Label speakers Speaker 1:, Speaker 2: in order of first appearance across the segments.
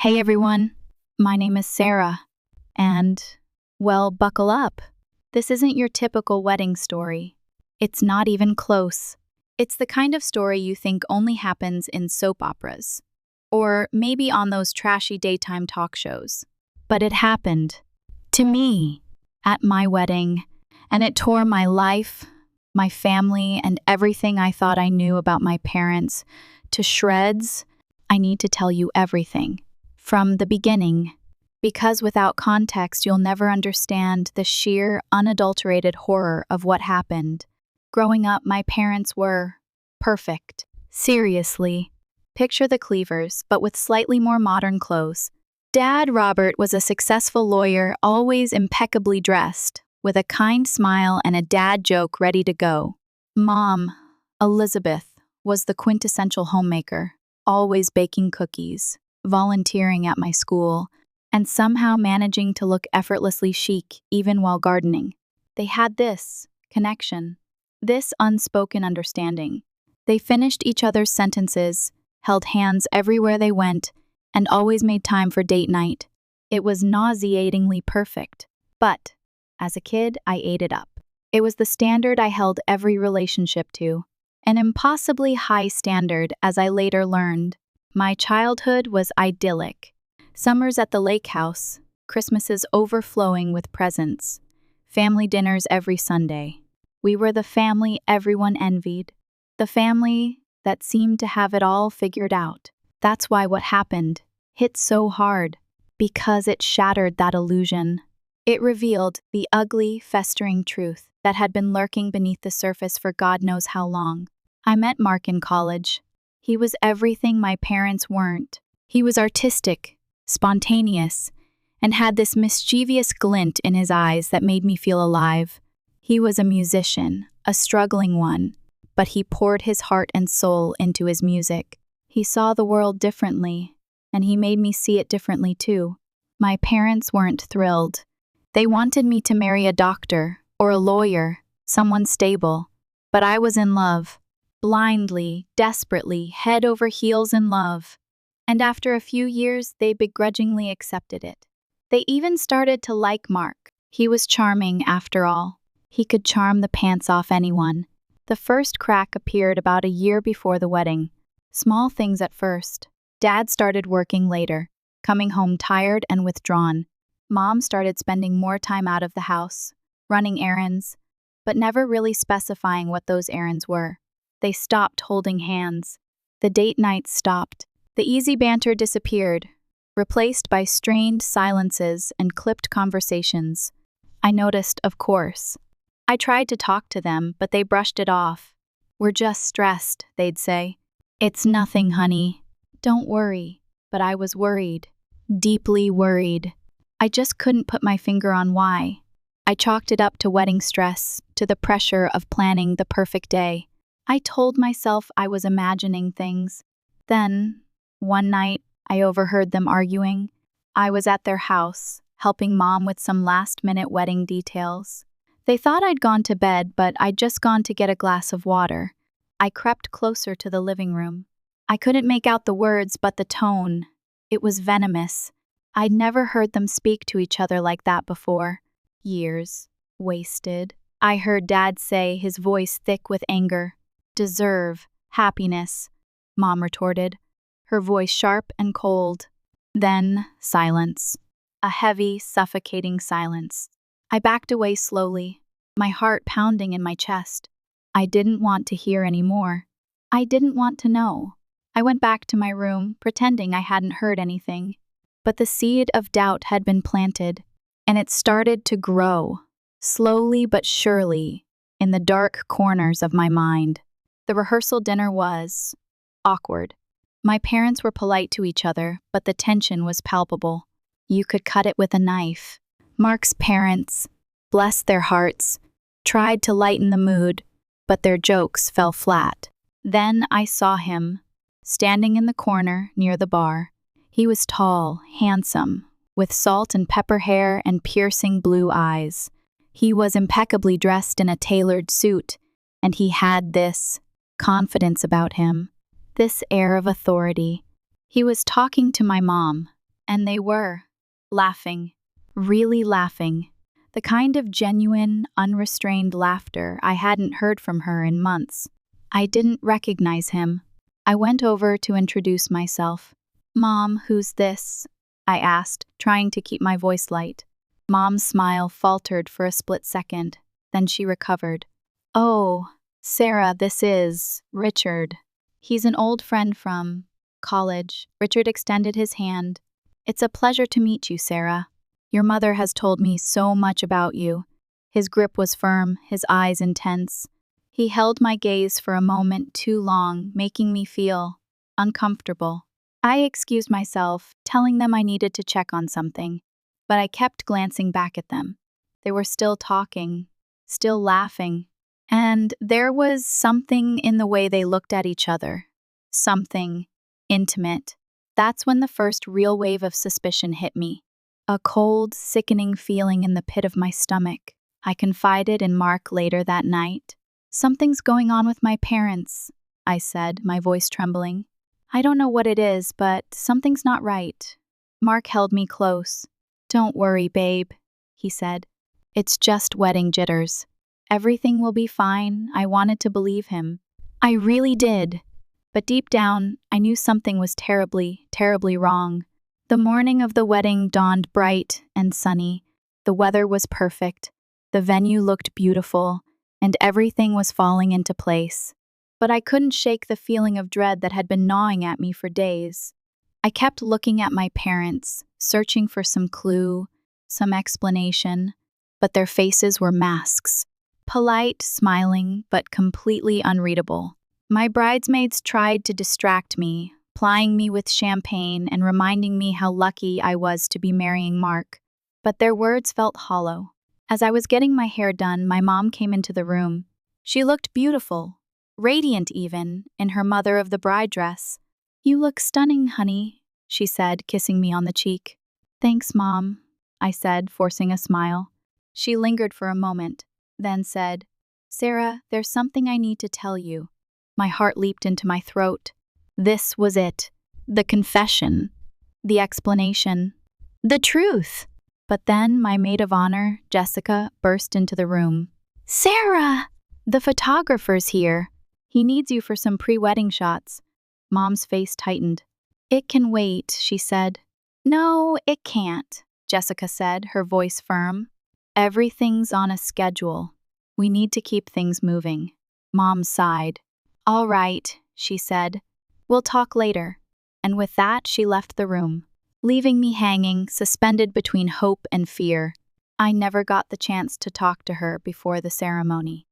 Speaker 1: Hey everyone, my name is Sarah, and, well, buckle up. This isn't your typical wedding story. It's not even close. It's the kind of story you think only happens in soap operas, or maybe on those trashy daytime talk shows. But it happened. To me, at my wedding, and it tore my life, my family, and everything I thought I knew about my parents to shreds. I need to tell you everything. From the beginning, because without context you'll never understand the sheer, unadulterated horror of what happened. Growing up, my parents were perfect. Seriously. Picture the Cleavers, but with slightly more modern clothes. Dad, Robert, was a successful lawyer, always impeccably dressed, with a kind smile and a dad joke ready to go. Mom, Elizabeth, was the quintessential homemaker, always baking cookies, volunteering at my school, and somehow managing to look effortlessly chic even while gardening. They had this connection, this unspoken understanding. They finished each other's sentences, held hands everywhere they went, and always made time for date night. It was nauseatingly perfect, but as a kid, I ate it up. It was the standard I held every relationship to, an impossibly high standard, as I later learned. My childhood was idyllic. Summers at the lake house, Christmases overflowing with presents, family dinners every Sunday. We were the family everyone envied, the family that seemed to have it all figured out. That's why what happened hit so hard, because it shattered that illusion. It revealed the ugly, festering truth that had been lurking beneath the surface for God knows how long. I met Mark in college. He was everything my parents weren't. He was artistic, spontaneous, and had this mischievous glint in his eyes that made me feel alive. He was a musician, a struggling one, but he poured his heart and soul into his music. He saw the world differently, and he made me see it differently too. My parents weren't thrilled. They wanted me to marry a doctor or a lawyer, someone stable, but I was in love. Blindly, desperately, head over heels in love. And after a few years, they begrudgingly accepted it. They even started to like Mark. He was charming, after all. He could charm the pants off anyone. The first crack appeared about a year before the wedding. Small things at first. Dad started working later, coming home tired and withdrawn. Mom started spending more time out of the house, running errands, but never really specifying what those errands were. They stopped holding hands. The date nights stopped. The easy banter disappeared, replaced by strained silences and clipped conversations. I noticed, of course. I tried to talk to them, but they brushed it off. "We're just stressed," they'd say. "It's nothing, honey. Don't worry." But I was worried. Deeply worried. I just couldn't put my finger on why. I chalked it up to wedding stress, to the pressure of planning the perfect day. I told myself I was imagining things. Then, one night, I overheard them arguing. I was at their house, helping Mom with some last-minute wedding details. They thought I'd gone to bed, but I'd just gone to get a glass of water. I crept closer to the living room. I couldn't make out the words, but the tone. It was venomous. I'd never heard them speak to each other like that before. Years wasted. I heard Dad say, his voice thick with anger. "Deserve happiness," Mom retorted, her voice sharp and cold. Then silence. A heavy, suffocating silence. I backed away slowly, my heart pounding in my chest. I didn't want to hear any more. I didn't want to know. I went back to my room, pretending I hadn't heard anything. But the seed of doubt had been planted, and it started to grow, slowly but surely, in the dark corners of my mind. The rehearsal dinner was awkward. My parents were polite to each other, but the tension was palpable. You could cut it with a knife. Mark's parents, bless their hearts, tried to lighten the mood, but their jokes fell flat. Then I saw him, standing in the corner near the bar. He was tall, handsome, with salt and pepper hair and piercing blue eyes. He was impeccably dressed in a tailored suit, and he had this confidence about him, this air of authority. He was talking to my mom, And they were. Laughing. Really laughing. The kind of genuine, unrestrained laughter I hadn't heard from her in months. I didn't recognize him. I went over to introduce myself. "Mom, who's this?" I asked, trying to keep my voice light. Mom's smile faltered for a split second. Then she recovered. "Oh, Sarah, this is Richard. He's an old friend from college." Richard extended his hand. "It's a pleasure to meet you, Sarah. Your mother has told me so much about you." His grip was firm, his eyes intense. He held my gaze for a moment too long, making me feel uncomfortable. I excused myself, telling them I needed to check on something, but I kept glancing back at them. They were still talking, still laughing, and there was something in the way they looked at each other. Something intimate. That's when the first real wave of suspicion hit me. A cold, sickening feeling in the pit of my stomach. I confided in Mark later that night. "Something's going on with my parents," I said, my voice trembling. "I don't know what it is, but something's not right." Mark held me close. "Don't worry, babe," he said. "It's just wedding jitters. Everything will be fine." I wanted to believe him. I really did. But deep down, I knew something was terribly, terribly wrong. The morning of the wedding dawned bright and sunny. The weather was perfect. The venue looked beautiful, and everything was falling into place. But I couldn't shake the feeling of dread that had been gnawing at me for days. I kept looking at my parents, searching for some clue, some explanation, but their faces were masks. Polite, smiling, but completely unreadable. My bridesmaids tried to distract me, plying me with champagne and reminding me how lucky I was to be marrying Mark. But their words felt hollow. As I was getting my hair done, my mom came into the room. She looked beautiful, radiant even, in her mother of the bride dress. "You look stunning, honey," she said, kissing me on the cheek. "Thanks, Mom," I said, forcing a smile. She lingered for a moment, then said, "Sarah, there's something I need to tell you." My heart leaped into my throat. This was it. The confession. The explanation. The truth. But then my maid of honor, Jessica, burst into the room. "Sarah! The photographer's here. He needs you for some pre-wedding shots." Mom's face tightened. "It can wait," she said. "No, it can't," Jessica said, her voice firm. "Everything's on a schedule. We need to keep things moving." Mom sighed. "All right," she said. "We'll talk later." And with that, she left the room, leaving me hanging, suspended between hope and fear. I never got the chance to talk to her before the ceremony.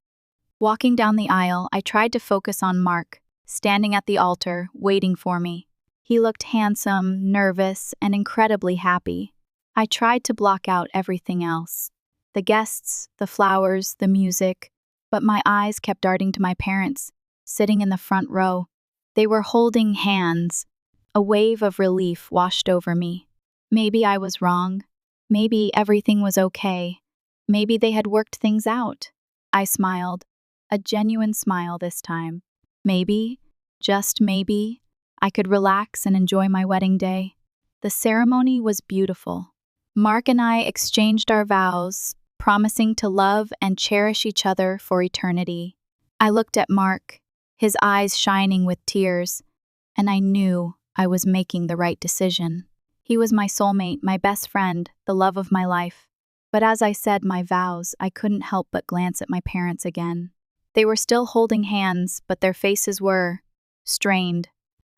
Speaker 1: Walking down the aisle, I tried to focus on Mark, standing at the altar, waiting for me. He looked handsome, nervous, and incredibly happy. I tried to block out everything else. The guests, the flowers, the music, but my eyes kept darting to my parents, sitting in the front row. They were holding hands. A wave of relief washed over me. Maybe I was wrong. Maybe everything was okay. Maybe they had worked things out. I smiled, a genuine smile this time. Maybe, just maybe, I could relax and enjoy my wedding day. The ceremony was beautiful. Mark and I exchanged our vows, promising to love and cherish each other for eternity. I looked at Mark, his eyes shining with tears, and I knew I was making the right decision. He was my soulmate, my best friend, the love of my life. But as I said my vows, I couldn't help but glance at my parents again. They were still holding hands, but their faces were strained.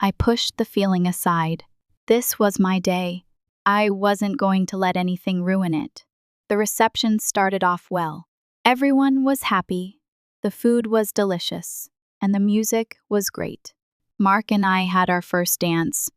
Speaker 1: I pushed the feeling aside. This was my day. I wasn't going to let anything ruin it. The reception started off well. Everyone was happy. The food was delicious, and the music was great. Mark and I had our first dance.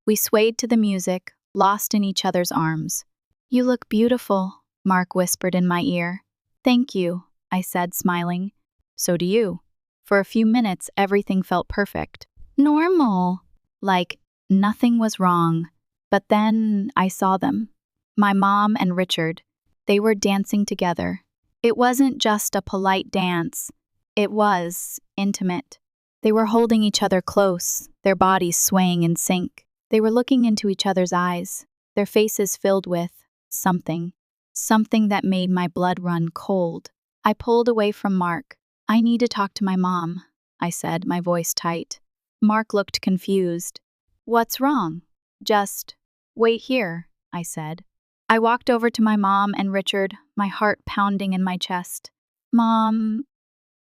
Speaker 1: We swayed to the music, lost in each other's arms. "You look beautiful," Mark whispered in my ear. "Thank you," I said, smiling. "So do you." For a few minutes, everything felt perfect. Normal. Like nothing was wrong. But then I saw them. My mom and Richard. They were dancing together. It wasn't just a polite dance. It was intimate. They were holding each other close, their bodies swaying in sync. They were looking into each other's eyes. their faces filled with something. Something that made my blood run cold. I pulled away from Mark. "I need to talk to my mom," I said, my voice tight. Mark looked confused. "What's wrong?" "Just wait here," I said. I walked over to my mom and Richard, my heart pounding in my chest. "Mom,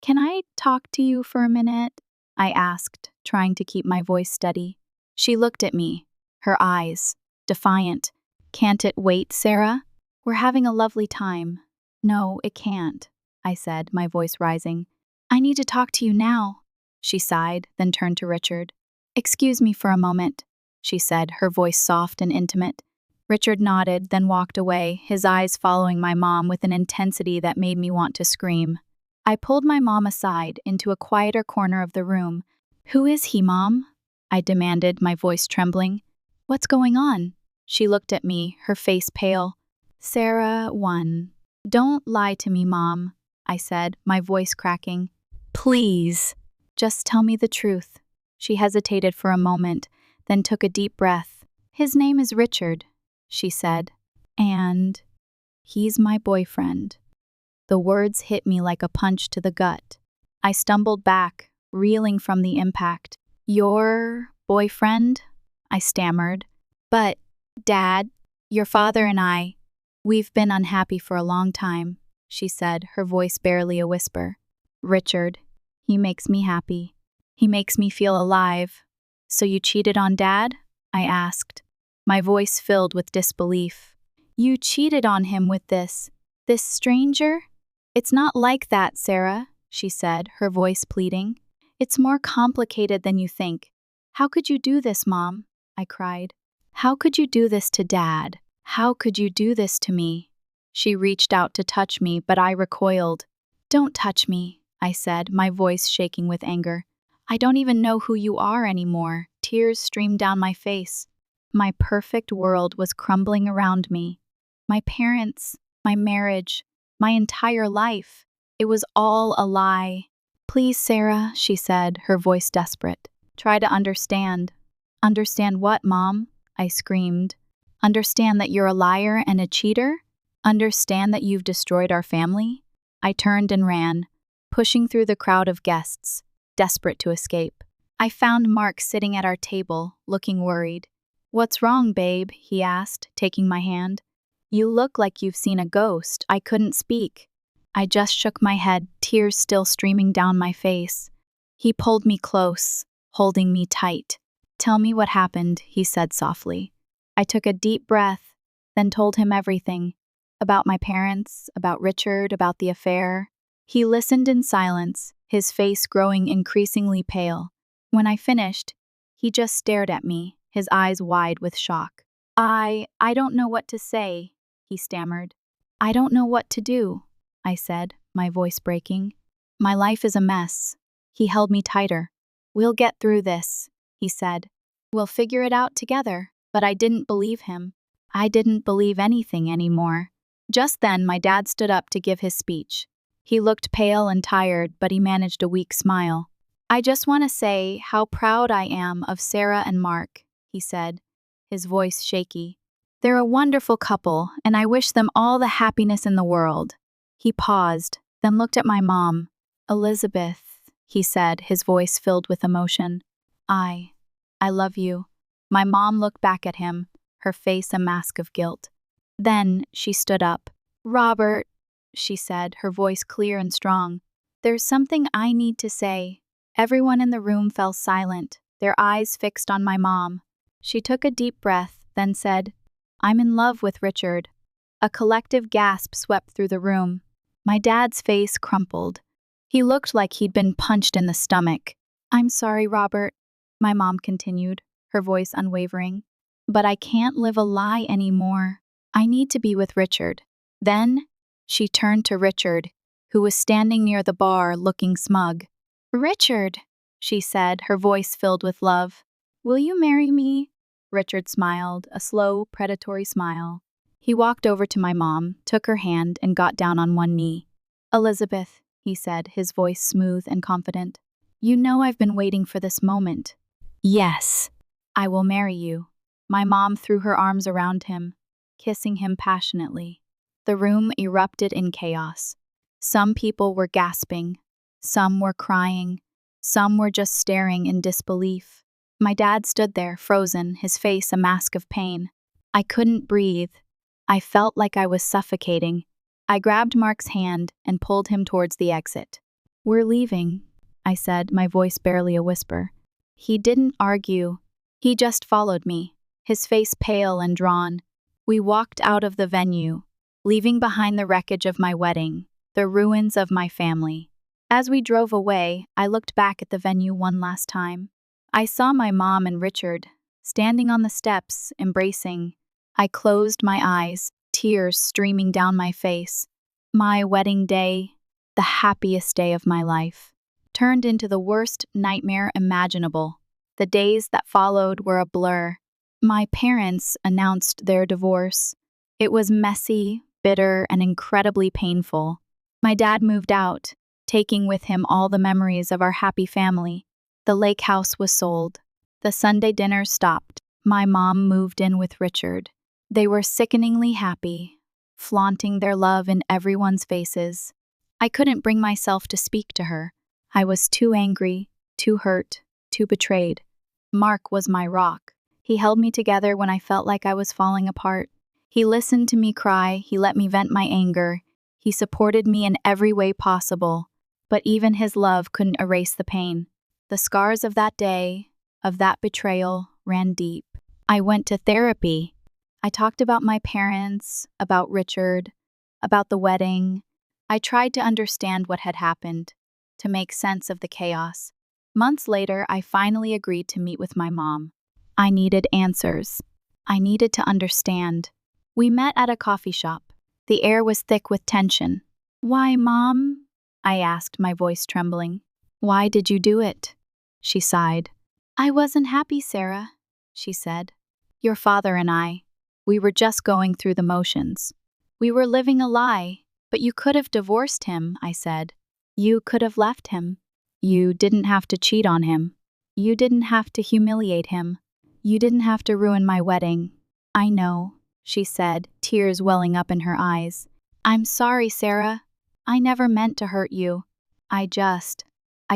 Speaker 1: can I talk to you for a minute?" I asked, trying to keep my voice steady. She looked at me, her eyes defiant. "Can't it wait, Sarah? We're having a lovely time." "No, it can't," I said, my voice rising. "I need to talk to you now." She sighed, then turned to Richard. "Excuse me for a moment," she said, her voice soft and intimate. Richard nodded, then walked away, his eyes following my mom with an intensity that made me want to scream. I pulled my mom aside into a quieter corner of the room. "Who is he, Mom?" I demanded, my voice trembling. "What's going on?" She looked at me, her face pale. "Sarah won." "Don't lie to me, Mom," I said, my voice cracking. "Please, just tell me the truth." She hesitated for a moment, then took a deep breath. "His name is Richard," she said, "and he's my boyfriend." The words hit me like a punch to the gut. I stumbled back, reeling from the impact. "Your boyfriend?" I stammered. "But, Dad, your father and we've been unhappy for a long time," she said, her voice barely a whisper. "Richard, he makes me happy. He makes me feel alive." "So you cheated on Dad?" I asked, my voice filled with disbelief. "You cheated on him with this stranger?" "It's not like that, Sarah," she said, her voice pleading. "It's more complicated than you think." "How could you do this, Mom?" I cried. "How could you do this to Dad? How could you do this to me?" She reached out to touch me, but I recoiled. "Don't touch me," I said, my voice shaking with anger. "I don't even know who you are anymore." Tears streamed down my face. My perfect world was crumbling around me. My parents, my marriage, my entire life. It was all a lie. "Please, Sarah," she said, her voice desperate. "Try to understand." "Understand what, Mom?" I screamed. "Understand that you're a liar and a cheater? Understand that you've destroyed our family?" I turned and ran, pushing through the crowd of guests, desperate to escape. I found Mark sitting at our table, looking worried. "What's wrong, babe?" he asked, taking my hand. "You look like you've seen a ghost." I couldn't speak. I just shook my head, tears still streaming down my face. He pulled me close, holding me tight. "Tell me what happened," he said softly. I took a deep breath, then told him everything. About my parents, about Richard, about the affair. He listened in silence, his face growing increasingly pale. When I finished, he just stared at me, his eyes wide with shock. I don't know what to say," he stammered. "I don't know what to do," I said, my voice breaking. "My life is a mess." He held me tighter. "We'll get through this," he said. "We'll figure it out together." But I didn't believe him. I didn't believe anything anymore. Just then, my dad stood up to give his speech. He looked pale and tired, but he managed a weak smile. "I just want to say how proud I am of Sarah and Mark," he said, his voice shaky. "They're a wonderful couple, and I wish them all the happiness in the world." He paused, then looked at my mom. "Elizabeth," he said, his voice filled with emotion. I love you." My mom looked back at him, her face a mask of guilt. Then she stood up. "Robert," she said, her voice clear and strong. "There's something I need to say." Everyone in the room fell silent, their eyes fixed on my mom. She took a deep breath, then said, "I'm in love with Richard." A collective gasp swept through the room. My dad's face crumpled. He looked like he'd been punched in the stomach. "I'm sorry, Robert," my mom continued, her voice unwavering. "But I can't live a lie anymore. I need to be with Richard." Then she turned to Richard, who was standing near the bar looking smug. "Richard," she said, her voice filled with love. "Will you marry me?" Richard smiled, a slow, predatory smile. He walked over to my mom, took her hand, and got down on one knee. "Elizabeth," he said, his voice smooth and confident, "you know I've been waiting for this moment." "Yes, I will marry you." My mom threw her arms around him, kissing him passionately. The room erupted in chaos. Some people were gasping, some were crying, some were just staring in disbelief. My dad stood there, frozen, his face a mask of pain. I couldn't breathe. I felt like I was suffocating. I grabbed Mark's hand and pulled him towards the exit. "We're leaving," I said, my voice barely a whisper. He didn't argue. He just followed me, his face pale and drawn. We walked out of the venue, leaving behind the wreckage of my wedding, the ruins of my family. As we drove away, I looked back at the venue one last time. I saw my mom and Richard, standing on the steps, embracing. I closed my eyes, tears streaming down my face. My wedding day, the happiest day of my life, turned into the worst nightmare imaginable. The days that followed were a blur. My parents announced their divorce. It was messy, bitter, and incredibly painful. My dad moved out, taking with him all the memories of our happy family. The lake house was sold. The Sunday dinner stopped. My mom moved in with Richard. They were sickeningly happy, flaunting their love in everyone's faces. I couldn't bring myself to speak to her. I was too angry, too hurt, too betrayed. Mark was my rock. He held me together when I felt like I was falling apart. He listened to me cry, he let me vent my anger. He supported me in every way possible. But even his love couldn't erase the pain. The scars of that day, of that betrayal, ran deep. I went to therapy. I talked about my parents, about Richard, about the wedding. I tried to understand what had happened, to make sense of the chaos. Months later, I finally agreed to meet with my mom. I needed answers. I needed to understand. We met at a coffee shop. The air was thick with tension. "Why, Mom?" I asked, my voice trembling. "Why did you do it?" She sighed. "I wasn't happy, Sarah," she said. "Your father and I, we were just going through the motions. We were living a lie, but you could have divorced him," I said. "You could have left him. You didn't have to cheat on him. You didn't have to humiliate him. You didn't have to ruin my wedding." "I know," she said, tears welling up in her eyes. "I'm sorry, Sarah. I never meant to hurt you. I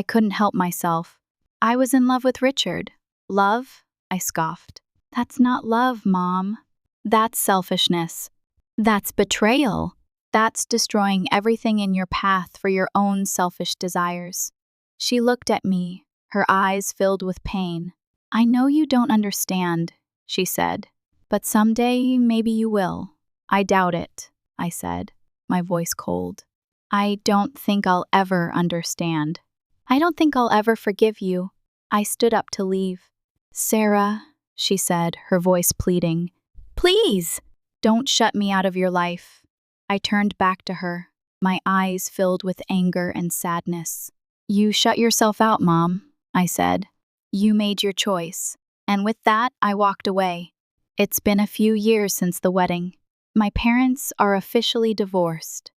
Speaker 1: couldn't help myself. I was in love with Richard." "Love?" I scoffed. "That's not love, Mom. That's selfishness. That's betrayal. That's destroying everything in your path for your own selfish desires." She looked at me, her eyes filled with pain. "I know you don't understand," she said, "but someday maybe you will." "I doubt it," I said, my voice cold. "I don't think I'll ever understand. I don't think I'll ever forgive you." I stood up to leave. "Sarah," she said, her voice pleading, "please, don't shut me out of your life." I turned back to her, my eyes filled with anger and sadness. "You shut yourself out, Mom," I said. "You made your choice." And with that, I walked away. It's been a few years since the wedding. My parents are officially divorced.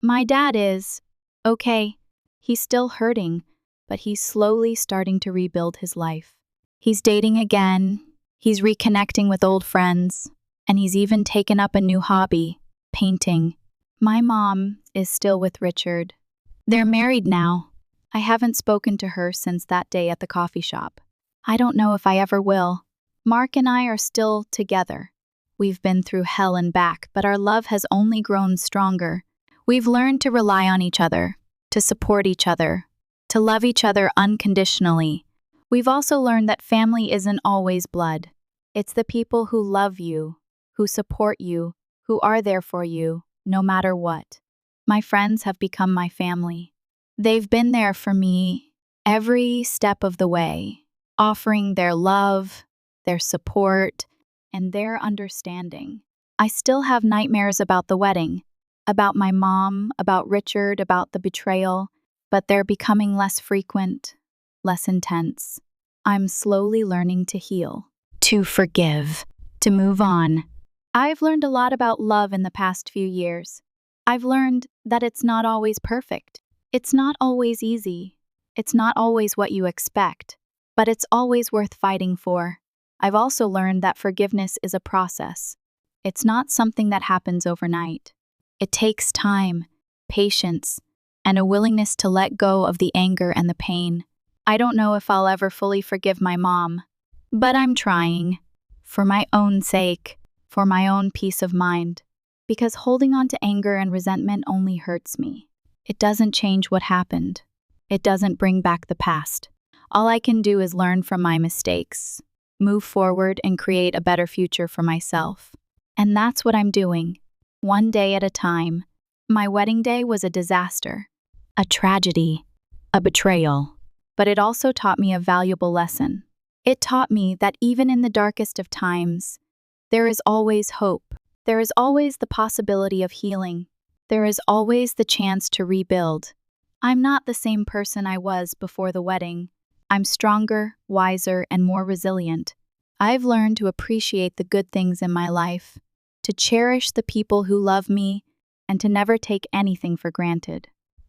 Speaker 1: My dad is, okay, he's still hurting, but he's slowly starting to rebuild his life. He's dating again, he's reconnecting with old friends, and he's even taken up a new hobby, painting. My mom is still with Richard. They're married now. I haven't spoken to her since that day at the coffee shop. I don't know if I ever will. Mark and I are still together. We've been through hell and back, but our love has only grown stronger. We've learned to rely on each other, to support each other, to love each other unconditionally. We've also learned that family isn't always blood. It's the people who love you, who support you, who are there for you, no matter what. My friends have become my family. They've been there for me every step of the way, offering their love, their support, and their understanding. I still have nightmares about the wedding, about my mom, about Richard, about the betrayal, but they're becoming less frequent, less intense. I'm slowly learning to heal, to forgive, to move on. I've learned a lot about love in the past few years. I've learned that it's not always perfect. It's not always easy. It's not always what you expect, but it's always worth fighting for. I've also learned that forgiveness is a process. It's not something that happens overnight. It takes time, patience, and a willingness to let go of the anger and the pain. I don't know if I'll ever fully forgive my mom, but I'm trying. For my own sake, for my own peace of mind. Because holding on to anger and resentment only hurts me. It doesn't change what happened. It doesn't bring back the past. All I can do is learn from my mistakes, move forward, and create a better future for myself. And that's what I'm doing, one day at a time. My wedding day was a disaster, a tragedy, a betrayal. But it also taught me a valuable lesson. It taught me that even in the darkest of times, there is always hope. There is always the possibility of healing. There is always the chance to rebuild. I'm not the same person I was before the wedding. I'm stronger, wiser, and more resilient. I've learned to appreciate the good things in my life, to cherish the people who love me, and to never take anything for granted.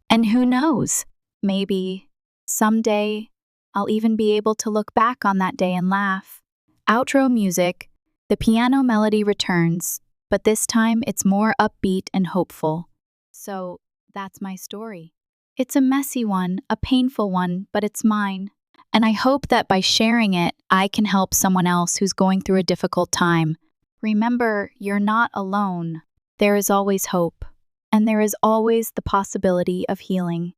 Speaker 1: And who knows, maybe someday I'll even be able to look back on that day and laugh. Outro music. The piano melody returns, but this time it's more upbeat and hopeful. So that's my story. It's a messy one, a painful one, but it's mine. And I hope that by sharing it, I can help someone else who's going through a difficult time. Remember, you're not alone. There is always hope, and there is always the possibility of healing.